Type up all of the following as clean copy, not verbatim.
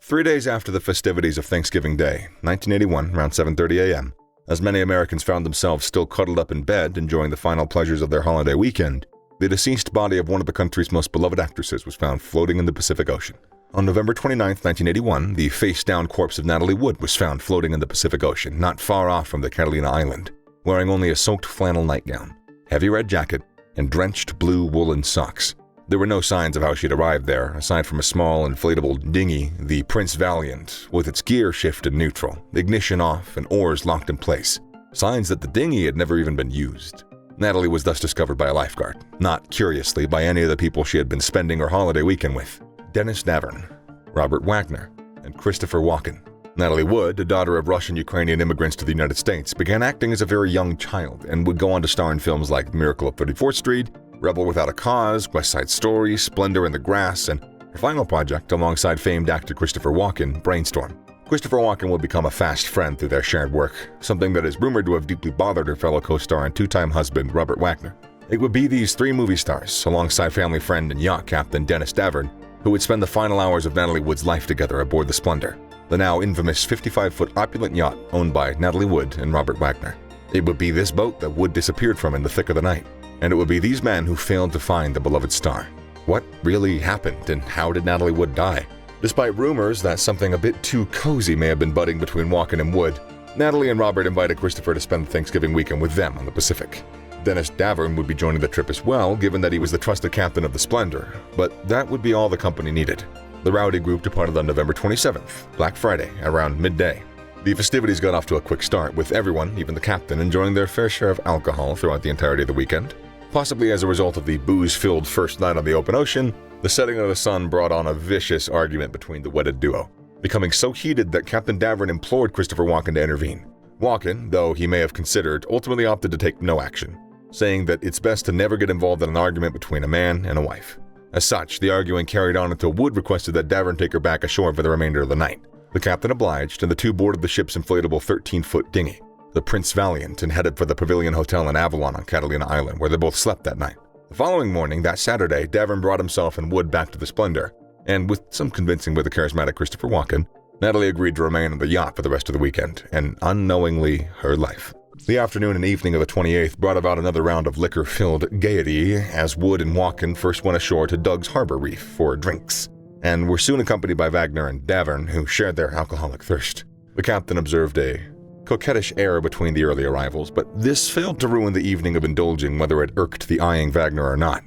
3 days after the festivities of Thanksgiving Day, 1981, around 7:30 a.m., as many Americans found themselves still cuddled up in bed enjoying the final pleasures of their holiday weekend, the deceased body of one of the country's most beloved actresses was found floating in the Pacific Ocean. On November 29, 1981, the face-down corpse of Natalie Wood was found floating in the Pacific Ocean, not far off from the Catalina Island, wearing only a soaked flannel nightgown, heavy red jacket, and drenched blue woolen socks. There were no signs of how she'd arrived there, aside from a small inflatable dinghy, the Prince Valiant, with its gear shifted neutral, ignition off, and oars locked in place. Signs that the dinghy had never even been used. Natalie was thus discovered by a lifeguard, not curiously by any of the people she had been spending her holiday weekend with: Dennis Davern, Robert Wagner, and Christopher Walken. Natalie Wood, a daughter of Russian-Ukrainian immigrants to the United States, began acting as a very young child and would go on to star in films like Miracle of 34th Street, Rebel Without a Cause, West Side Story, Splendour in the Grass, and her final project, alongside famed actor Christopher Walken, Brainstorm. Christopher Walken would become a fast friend through their shared work, something that is rumored to have deeply bothered her fellow co-star and two-time husband Robert Wagner. It would be these three movie stars, alongside family friend and yacht captain Dennis Davern, who would spend the final hours of Natalie Wood's life together aboard the Splendour, the now infamous 55-foot opulent yacht owned by Natalie Wood and Robert Wagner. It would be this boat that Wood disappeared from in the thick of the night, and it would be these men who failed to find the beloved star. What really happened, and how did Natalie Wood die? Despite rumors that something a bit too cozy may have been budding between Walken and Wood, Natalie and Robert invited Christopher to spend the Thanksgiving weekend with them on the Pacific. Dennis Davern would be joining the trip as well, given that he was the trusted captain of the Splendour, but that would be all the company needed. The rowdy group departed on November 27th, Black Friday, around midday. The festivities got off to a quick start, with everyone, even the captain, enjoying their fair share of alcohol throughout the entirety of the weekend. Possibly as a result of the booze-filled first night on the open ocean, the setting of the sun brought on a vicious argument between the wedded duo, becoming so heated that Captain Davern implored Christopher Walken to intervene. Walken, though he may have considered, ultimately opted to take no action, saying that it's best to never get involved in an argument between a man and a wife. As such, the arguing carried on until Wood requested that Davern take her back ashore for the remainder of the night. The captain obliged, and the two boarded the ship's inflatable 13-foot dinghy, the Prince Valiant, and headed for the Pavilion Hotel in Avalon on Catalina Island, where they both slept that night. The following morning, that Saturday, Davern brought himself and Wood back to the Splendour, and with some convincing with the charismatic Christopher Walken, Natalie agreed to remain on the yacht for the rest of the weekend, and unknowingly, her life. The afternoon and evening of the 28th brought about another round of liquor-filled gaiety as Wood and Walken first went ashore to Doug's Harbor Reef for drinks, and were soon accompanied by Wagner and Davern, who shared their alcoholic thirst. The captain observed a coquettish air between the early arrivals, but this failed to ruin the evening of indulging, whether it irked the eyeing Wagner or not.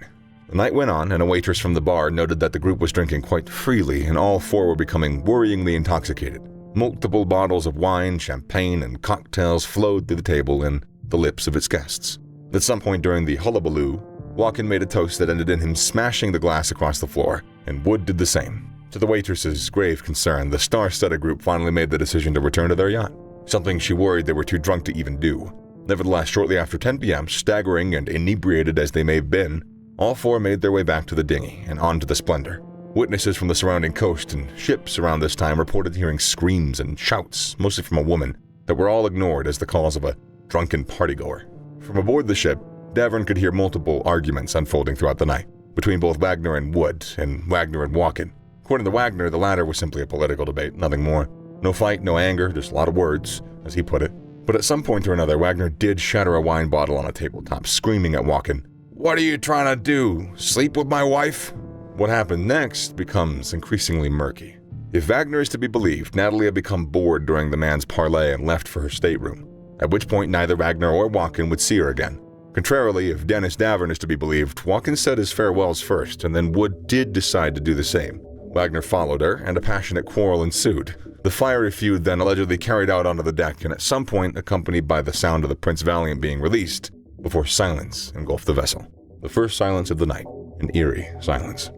The night went on, and a waitress from the bar noted that the group was drinking quite freely, and all four were becoming worryingly intoxicated. Multiple bottles of wine, champagne, and cocktails flowed through the table and the lips of its guests. At some point during the hullabaloo, Walken made a toast that ended in him smashing the glass across the floor, and Wood did the same. To the waitress's grave concern, the star-studded group finally made the decision to return to their yacht, something she worried they were too drunk to even do. Nevertheless, shortly after 10 p.m., staggering and inebriated as they may have been, all four made their way back to the dinghy and onto the Splendour. Witnesses from the surrounding coast and ships around this time reported hearing screams and shouts, mostly from a woman, that were all ignored as the calls of a drunken partygoer. From aboard the ship, Davern could hear multiple arguments unfolding throughout the night, between both Wagner and Wood, and Wagner and Walken. According to Wagner, the latter was simply a political debate, nothing more. No fight, no anger, just a lot of words, as he put it. But at some point or another, Wagner did shatter a wine bottle on a tabletop, screaming at Walken, "What are you trying to do? Sleep with my wife?" What happened next becomes increasingly murky. If Wagner is to be believed, Natalie had become bored during the man's parlay and left for her stateroom, at which point neither Wagner or Walken would see her again. Contrarily, if Dennis Davern is to be believed, Walken said his farewells first, and then Wood did decide to do the same. Wagner followed her, and a passionate quarrel ensued. The fiery feud then allegedly carried out onto the deck, and at some point accompanied by the sound of the Prince Valiant being released, before silence engulfed the vessel. The first silence of the night, an eerie silence.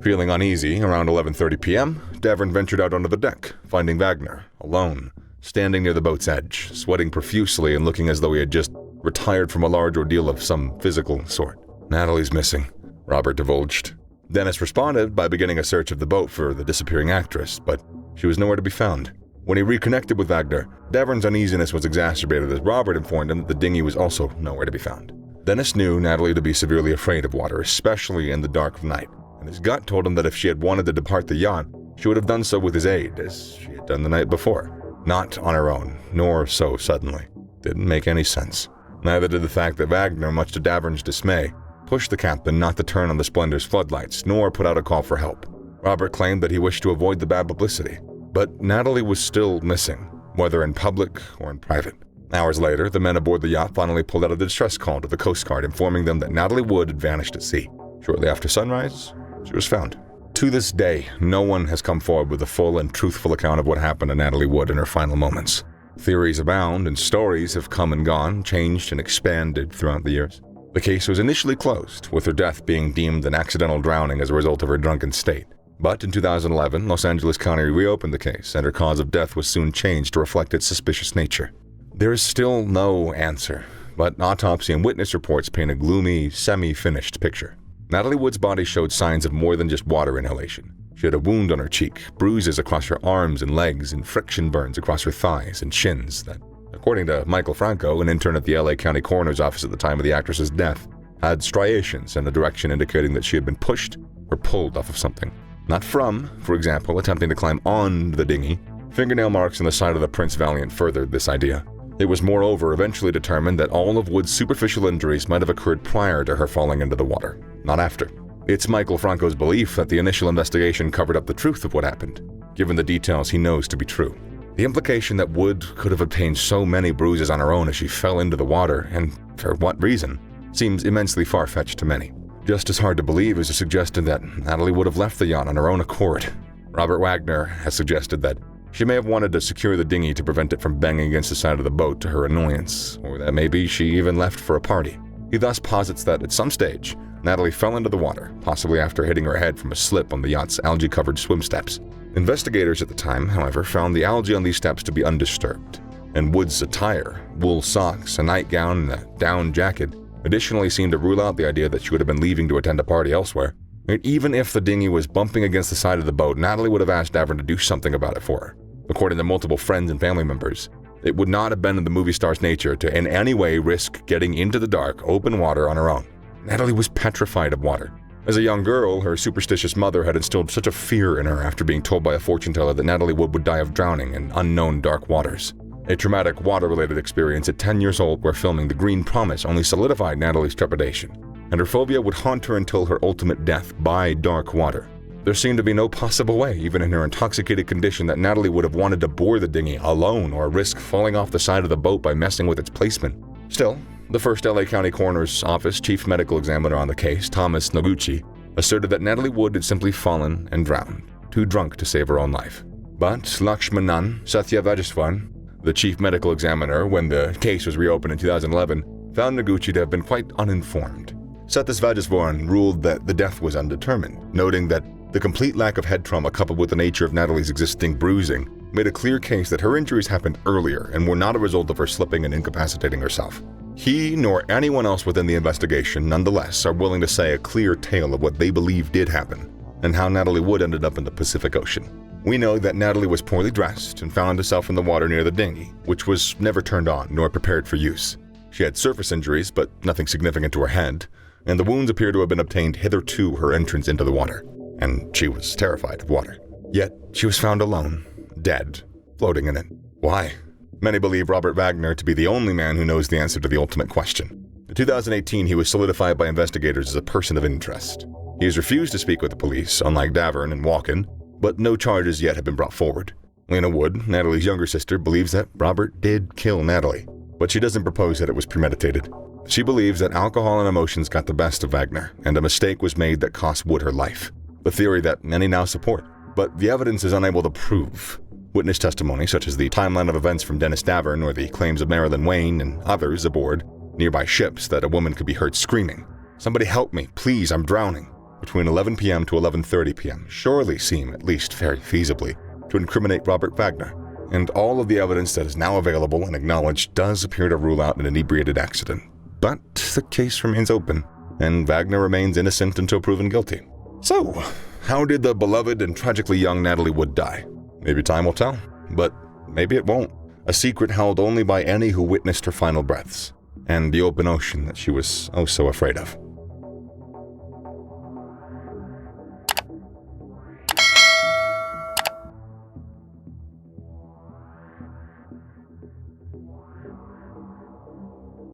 Feeling uneasy, around 11:30 p.m., Davern ventured out onto the deck, finding Wagner, alone, standing near the boat's edge, sweating profusely and looking as though he had just retired from a large ordeal of some physical sort. "Natalie's missing," Robert divulged. Dennis responded by beginning a search of the boat for the disappearing actress, but she was nowhere to be found. When he reconnected with Wagner, Davern's uneasiness was exacerbated as Robert informed him that the dinghy was also nowhere to be found. Dennis knew Natalie to be severely afraid of water, especially in the dark of night, and his gut told him that if she had wanted to depart the yacht, she would have done so with his aid, as she had done the night before. Not on her own, nor so suddenly. Didn't make any sense. Neither did the fact that Wagner, much to Davern's dismay, pushed the captain not to turn on the Splendor's floodlights, nor put out a call for help. Robert claimed that he wished to avoid the bad publicity, but Natalie was still missing, whether in public or in private. Hours later, the men aboard the yacht finally pulled out a distress call to the Coast Guard informing them that Natalie Wood had vanished at sea. Shortly after sunrise, she was found. To this day, no one has come forward with a full and truthful account of what happened to Natalie Wood in her final moments. Theories abound and stories have come and gone, changed and expanded throughout the years. The case was initially closed, with her death being deemed an accidental drowning as a result of her drunken state. But in 2011, Los Angeles County reopened the case, and her cause of death was soon changed to reflect its suspicious nature. There is still no answer, but autopsy and witness reports paint a gloomy, semi-finished picture. Natalie Wood's body showed signs of more than just water inhalation. She had a wound on her cheek, bruises across her arms and legs, and friction burns across her thighs and shins that, according to Michael Franco, an intern at the LA County Coroner's Office at the time of the actress's death, had striations in a direction indicating that she had been pushed or pulled off of something. Not from, for example, attempting to climb on the dinghy. Fingernail marks on the side of the Prince Valiant furthered this idea. It was moreover eventually determined that all of Wood's superficial injuries might have occurred prior to her falling into the water, not after. It's Michael Franco's belief that the initial investigation covered up the truth of what happened, given the details he knows to be true. The implication that Wood could have obtained so many bruises on her own as she fell into the water, and for what reason, seems immensely far-fetched to many. Just as hard to believe is the suggestion that Natalie would have left the yacht on her own accord. Robert Wagner has suggested that she may have wanted to secure the dinghy to prevent it from banging against the side of the boat to her annoyance, or that maybe she even left for a party. He thus posits that at some stage, Natalie fell into the water, possibly after hitting her head from a slip on the yacht's algae-covered swim steps. Investigators at the time, however, found the algae on these steps to be undisturbed, and Wood's attire, wool socks, a nightgown, and a down jacket, additionally seemed to rule out the idea that she would have been leaving to attend a party elsewhere. And even if the dinghy was bumping against the side of the boat, Natalie would have asked Davern to do something about it for her. According to multiple friends and family members, it would not have been in the movie star's nature to in any way risk getting into the dark, open water on her own. Natalie was petrified of water. As a young girl, her superstitious mother had instilled such a fear in her after being told by a fortune teller that Natalie Wood would die of drowning in unknown dark waters. A traumatic water-related experience at 10 years old where filming The Green Promise only solidified Natalie's trepidation, and her phobia would haunt her until her ultimate death by dark water. There seemed to be no possible way, even in her intoxicated condition, that Natalie would have wanted to board the dinghy alone or risk falling off the side of the boat by messing with its placement. Still, the first LA County Coroner's Office chief medical examiner on the case, Thomas Noguchi, asserted that Natalie Wood had simply fallen and drowned, too drunk to save her own life. But Lakshmanan Satyavajaswan, the chief medical examiner when the case was reopened in 2011, found Noguchi to have been quite uninformed. Satyavajaswan ruled that the death was undetermined, noting that the complete lack of head trauma coupled with the nature of Natalie's existing bruising made a clear case that her injuries happened earlier and were not a result of her slipping and incapacitating herself. He nor anyone else within the investigation, nonetheless, are willing to say a clear tale of what they believe did happen and how Natalie Wood ended up in the Pacific Ocean. We know that Natalie was poorly dressed and found herself in the water near the dinghy, which was never turned on nor prepared for use. She had surface injuries, but nothing significant to her head, and the wounds appear to have been obtained hitherto her entrance into the water, and she was terrified of water. Yet, she was found alone, dead, floating in it. Why? Many believe Robert Wagner to be the only man who knows the answer to the ultimate question. In 2018, he was solidified by investigators as a person of interest. He has refused to speak with the police, unlike Davern and Walken, but no charges yet have been brought forward. Lena Wood, Natalie's younger sister, believes that Robert did kill Natalie, but she doesn't propose that it was premeditated. She believes that alcohol and emotions got the best of Wagner, and a mistake was made that cost Wood her life, a theory that many now support, but the evidence is unable to prove. Witness testimony, such as the timeline of events from Dennis Davern or the claims of Marilyn Wayne and others aboard nearby ships that a woman could be heard screaming, "Somebody help me, please, I'm drowning," between 11 p.m. to 11:30 p.m. surely seem, at least very feasibly, to incriminate Robert Wagner. And all of the evidence that is now available and acknowledged does appear to rule out an inebriated accident. But the case remains open, and Wagner remains innocent until proven guilty. So, how did the beloved and tragically young Natalie Wood die? Maybe time will tell, but maybe it won't. A secret held only by any who witnessed her final breaths, and the open ocean that she was oh so afraid of.